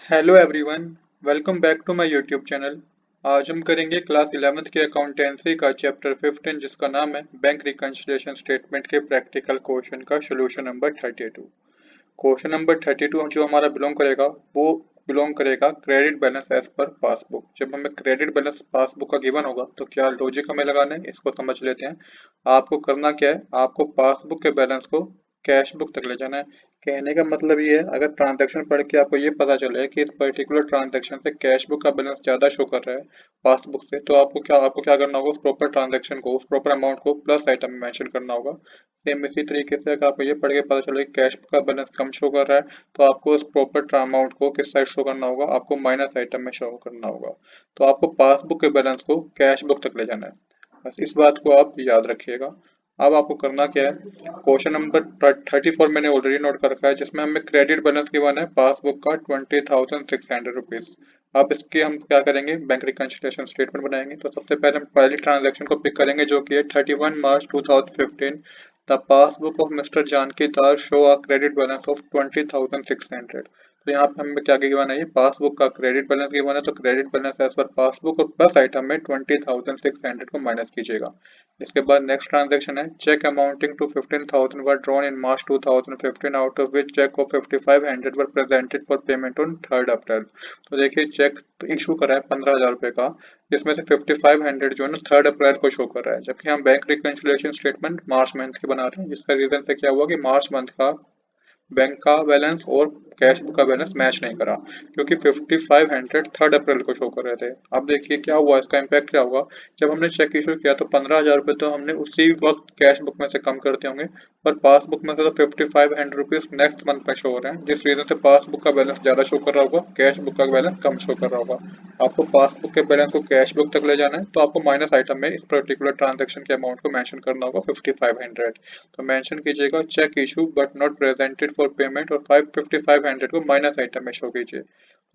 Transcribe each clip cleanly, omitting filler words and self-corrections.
Hello everyone, welcome back to my YouTube channel. आज हम करेंगे क्लास 11th के अकाउंटेंसी का चैप्टर 15 जिसका नाम है बैंक रिकंसिलिएशन स्टेटमेंट के प्रैक्टिकल क्वेश्चन का सोल्यूशन नंबर 32। क्वेश्चन नंबर 32 जो हमारा बिलोंग करेगा वो बिलोंग करेगा credit balance as per passbook. जब हमें क्रेडिट बैलेंस पासबुक का गिवन होगा तो क्या लॉजिक हमें लगाना है इसको समझ लेते हैं। आपको करना क्या है, आपको पासबुक के बैलेंस को कैश बुक तक ले जाना है। कहने का मतलब ये है, अगर ट्रांजैक्शन पढ़ के आपको ये पता चले कि इस पर्टिकुलर ट्रांजैक्शन से कैश बुक का बैलेंस ज्यादा शो कर रहा है पासबुक से, तो आपको क्या करना होगा, उस प्रॉपर ट्रांजैक्शन को, उस प्रॉपर अमाउंट को प्लस आइटम में मेंशन करना होगा। सेम इसी तरीके से अगर आपको ये पढ़ के पता चले कि कैश बुक का बैलेंस कम शो कर रहा है तो आपको उस प्रॉपर अमाउंट को किस साइड शो करना होगा, आपको माइनस आइटम में शो करना होगा। तो आपको पासबुक के बैलेंस को कैश बुक तक ले जाना है, बस इस बात को आप याद रखिएगा। अब आपको करना क्या है, क्वेश्चन नंबर 34 मैंने ऑलरेडी नोट कर रखा है जिसमें हमें क्रेडिट बैलेंस गिवन है पासबुक का 20,600 रुपीज। अब इसके हम क्या करेंगे, बैंक रिकंसिलिएशन स्टेटमेंट बनाएंगे। तो सबसे पहले हम पहली ट्रांजैक्शन को पिक करेंगे जो कि है 31 मार्च 2015। The passbook of mister Janki Das show a credit balance of 20,600। तो यहाँ पे हमें क्या गिवन है, ये पासबुक का क्रेडिट बैलेंस गिवन है, तो credit balance as per passbook और प्लस आइटम में 20,600 को माइनस कीजिएगा। इसके बाद नेक्स्ट ट्रांजैक्शन है, cheque amounting to 15,000 were drawn in March 2015 out of which cheque of 5,500 were presented for payment on 3 April. तो देखिए चेक इशू करा है 15,000 रुपए का, जिसमें से 5,500 जो है ना 3 अप्रैल को शो कर रहा है, जबकि हम bank reconciliation statement March month की बना रहे हैं, जिसका रीजन से क्या हुआ कि मार्च मंथ का बैंक का बैलेंस और कैश बुक का बैलेंस मैच नहीं करा, क्योंकि 5,500 3 अप्रैल को शो कर रहे थे। अब देखिए क्या हुआ, इसका इम्पैक्ट क्या होगा। जब हमने चेक इशू किया तो 15,000 रुपये तो हमने उसी वक्त कैश बुक में से कम करते होंगे, पर पासबुक में से तो 5,500 रुपीज नेक्स्ट मंथ में शो हो रहे हैं, जिस रीजन से पासबुक का बैलेंस ज्यादा शो कर रहा होगा, कैश बुक का बैलेंस कम शो कर रहा होगा। आपको पासबुक के बैलेंस को कैश बुक तक ले जाना है, तो आपको माइनस आइटम में इस पर्टिकुलर ट्रांजेक्शन के अमाउंट को मेंशन करना होगा 5,500। तो मेंशन कीजिएगा cheque issue but not presented for payment, और 5,500 को माइनस आइटम में शो कीजिए।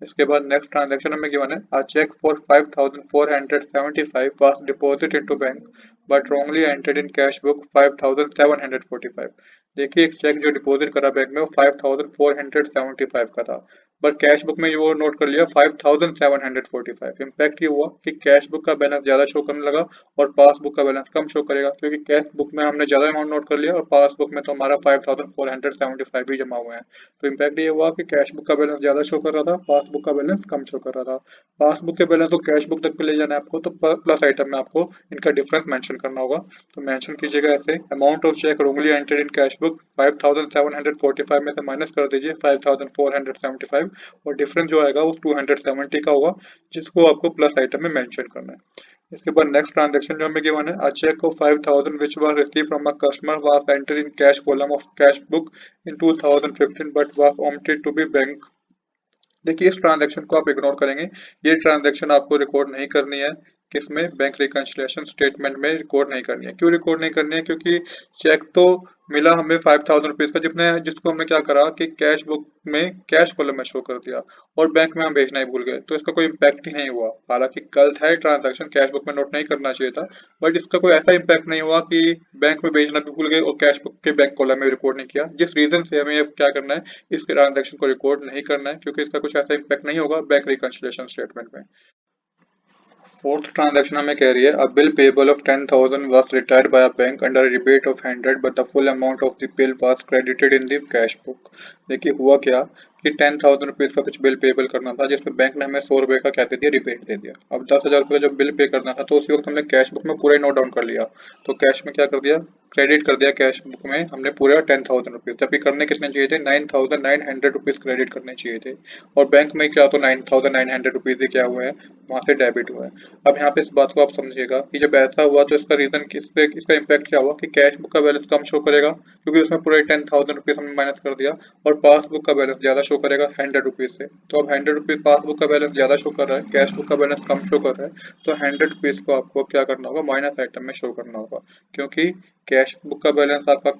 इसके बाद नेक्स्ट ट्रांजेक्शन हमें गिवन है, a cheque for 5,475 was deposit into bank but wrongly entered in cash book 5,745। देखिए एक चेक जो डिपॉजिट करा बैंक में वो 5,475 का था, पर कैश बुक में ये वो नोट कर लिया 5,745। इम्पैक्ट ये हुआ कि कैश बुक का बैलेंस ज्यादा शो करने लगा और पासबुक का बैलेंस कम शो करेगा, क्योंकि कैश बुक में हमने ज्यादा अमाउंट नोट कर लिया और पासबुक में तो हमारा 5,475 ही जमा हुए हैं। तो इम्पैक्ट ये हुआ कि कैश बुक का बैलेंस ज्यादा शो कर रहा था, पासबुक का बैलेंस कम शो कर रहा था। पासबुक के बैलेंस को कैश बुक तक पे ले जाना है आपको, तो प्लस आइटम में आपको इनका डिफरेंस मेंशन करना होगा। तो मेंशन कीजिएगा ऐसे, amount of cheque wrongly entered in cash book 5,745 में से माइनस कर दीजिए 5,475, और डिफरेंस जो आएगा वो 270 का होगा, जिसको आपको प्लस आइटम में मेंशन करना है। इसके बाद नेक्स्ट ट्रांजैक्शन जो हमें गिवन है, a cheque of 5,000 which was received from a customer was entered in cash column of cash book in 2015 but was omitted to be bank. देखिए इस ट्रांजैक्शन को आप इग्नोर करेंगे, ये ट्रांजैक्शन आपको रिकॉर्ड नहीं करनी है। किसमें, बैंक रिकंसिलिएशन स्टेटमेंट में रिकॉर्ड नहीं करनी है। क्यों रिकॉर्ड नहीं करनी है, क्योंकि चेक तो मिला हमें 5,000 रुपीज का, जितने जिसको हमने क्या करा कि कैश बुक में कैश कॉलम में शो कर दिया और बैंक में हम भेजना ही भूल गए, तो इसका कोई इम्पैक्ट ही नहीं हुआ। हालांकि गलत है ट्रांजैक्शन, कैश बुक में नोट नहीं करना चाहिए था, बट इसका कोई ऐसा इम्पैक्ट नहीं हुआ कि बैंक में भेजना भी भूल गए और कैश बुक के बैंक कॉलम में रिकॉर्ड नहीं किया, जिस रीजन से हमें अब क्या करना है, इस ट्रांजैक्शन को रिकॉर्ड नहीं करना है, क्योंकि इसका कुछ ऐसा इम्पैक्ट नहीं होगा बैंक रिकंसिलिएशन स्टेटमेंट में। फोर्थ ट्रांजैक्शन हमें कह रही है, a bill payable of 10,000 was retired by a bank under rebate of 100 but the full amount of the bill was credited in the cash book. देखिए हुआ क्या कि 10,000 रुपीज का कुछ बिल पेबल करना था, जिसमें बैंक ने हमें 100 रुपए का क्या दे दिया, रिबेट दे दिया। अब 10,000 रुपए का जब बिल पे करना था तो उसी वक्त हमने कैश बुक में पूरा ही नोट डाउन कर लिया, तो कैश में क्या कर दिया, क्रेडिट कर दिया कैश बुक में हमने पूरा 10,000 रुपीज, जबकि करने कितने चाहिए थे, 9,900 रुपीज क्रेडिट करने चाहिए थे, और बैंक में क्या तो 9,900 रुपीज ही क्या हुए हैं, वहां से डेबिट हुआ है। अब यहाँ पे इस बात को आप समझिएगा कि जब ऐसा हुआ तो इसका रीजन किससे, इसका इम्पैक्ट क्या हुआ कि कैश बुक का बैलेंस कम शो करेगा, क्योंकि उसमें पूरे 10,000 रुपीज हमने माइनस कर दिया, और पासबुक का बैलेंस ज्यादा शो करेगा 100 रुपीज से। तो अब 100 रुपीज पासबुक का बैलेंस ज्यादा शो कर रहा है, कैश बुक का बैलेंस कम शो कर रहा है, तो 100 रुपीज को आपको क्या करना होगा, माइनस आइटम में शो करना होगा, क्योंकि कैश बुक का बैलेंस आपका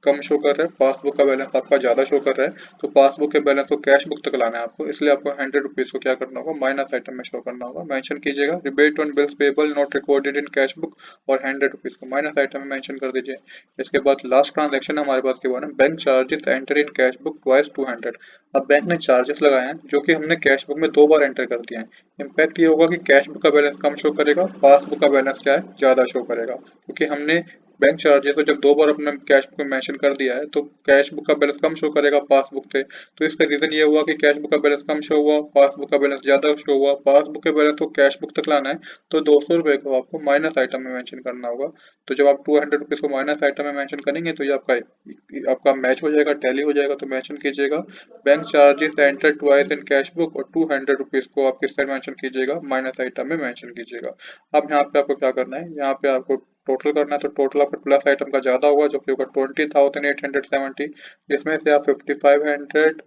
कम शो कर रहा है, पासबुक का बैलेंस आपका ज्यादा शो कर रहा है, तो पासबुक के बैलेंस को कैश बुक तक लाना है आपको, इसलिए आपको 100 रुपीज को क्या करना होगा, माइनस आइटम में शो करना होगा। मेंशन कीजिएगा rebate on bills payable not recorded in cash book, और 100 रुपीज को माइनस आइटम में मेंशन कर दीजिए। इसके बाद लास्ट ट्रांजेक्शन हमारे पास क्या हुआ ना, bank charges enter in cash book twice 200। अब बैंक ने चार्जेस लगाए हैं जो कि हमने कैश बुक में 2 बार एंटर कर दिए हैं। इम्पैक्ट ये होगा कि कैश बुक का बैलेंस कम शो करेगा, पासबुक का बैलेंस क्या है, ज्यादा शो करेगा, क्योंकि हमने बैंक चार्जेस को जब 2 बार अपने कैश बुक में मेंशन कर दिया है, तो कैश बुक का बैलेंस कम शो करेगा पासबुक से। तो इसका रीजन ये हुआ कि कैश बुक का बैलेंस कम शो हुआ, पासबुक का बैलेंस ज्यादा शो हुआ। पासबुक के बैलेंस को कैश बुक तक लाना है, तो 200 रुपए को आपको माइनस आइटम में मेंशन करना होगा। तो जब आप 200 रुपीज को माइनस आइटम में मेंशन करेंगे, तो ये आपका मैच हो जाएगा, टैली हो जाएगा। तो मेंशन कीजिएगा bank charges enter twice in cash book, और 200 रुपीज को आप किस तरह मेंशन कीजिएगा, माइनस आइटम में मेंशन कीजिएगा। अब यहाँ पे आपको क्या करना है, यहाँ पे आपको टोटल करना है, तो टोटल आपका प्लस आइटम का ज्यादा होगा जो कि होगा 20,870, जिसमें से आप 5500,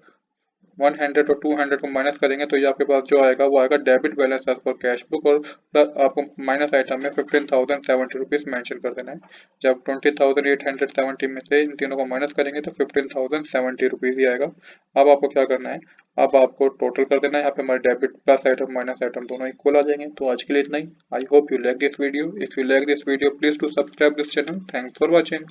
100 और 200 को माइनस करेंगे, तो ये आपके पास जो आएगा वो आएगा debit balance as per cash book, और प्लस आपको माइनस आइटम में 15,070 रुपीज मेंशन कर देना है। जब 20,870 में से इन तीनों को माइनस करेंगे तो 15,070 रुपीज ही आएगा। अब आपको क्या करना है, अब आपको टोटल कर देना है। यहाँ पे हमारे debit plus item minus item दोनों इक्वल आ जाएंगे। तो आज के लिए इतना ही। I hope you like this video. If you like this video please to subscribe this channel. Thanks for watching.